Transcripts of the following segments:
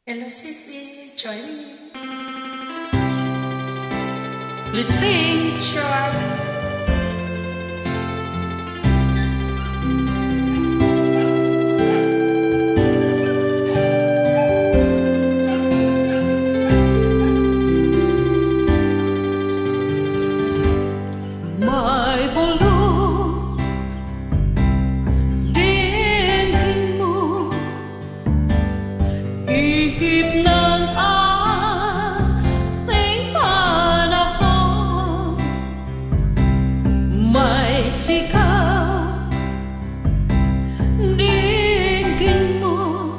Hello, Sissy. Join me. Let's sing. Sure. Ihip ng ating panahon, may sigaw, dinggin mo,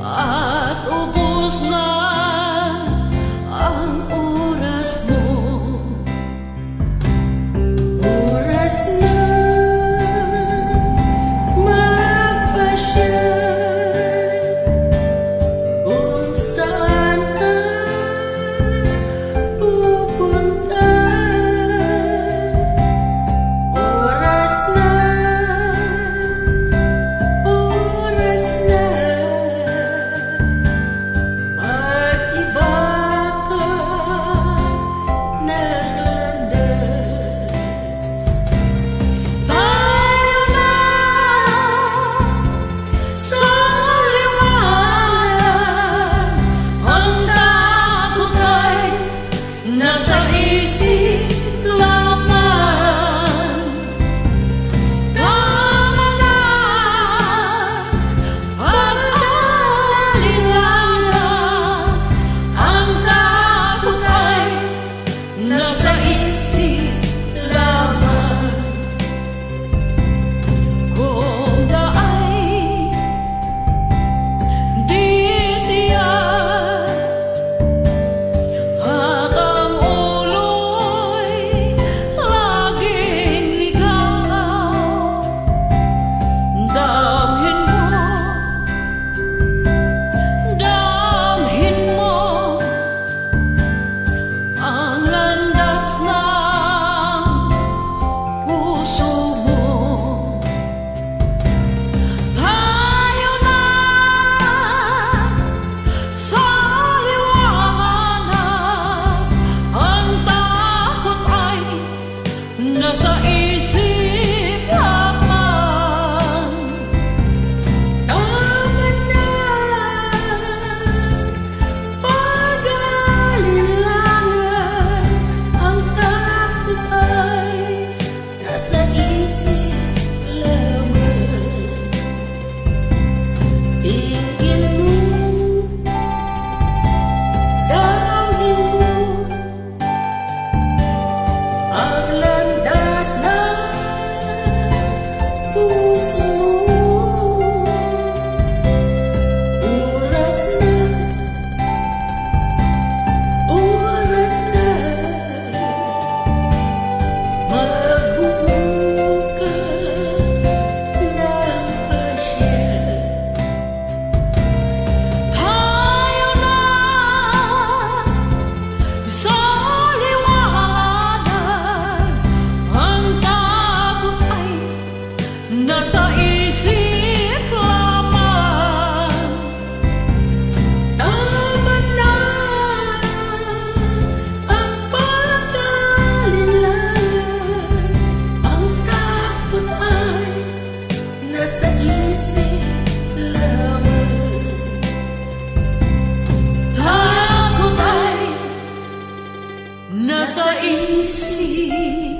at ubos na ang oras mo. Oras na nasa isip lamang. Tama na pag-alalilangan, ang takot ay nasa isip lamang. Kung daay di tiyak nasa isip lamang. Tama na pag-alalilangan, ang takot ay nasa isip lamang. Tingin mo, damhin mo ang landas ng puso mo. Oras na magbuo ka ng pasya. Tayo na sa liwanag, ang takot ay nasa isip lamang. Tama na ang pag-alalilangan, ang takot ay nasa isip lamang. Takot ay nasa isip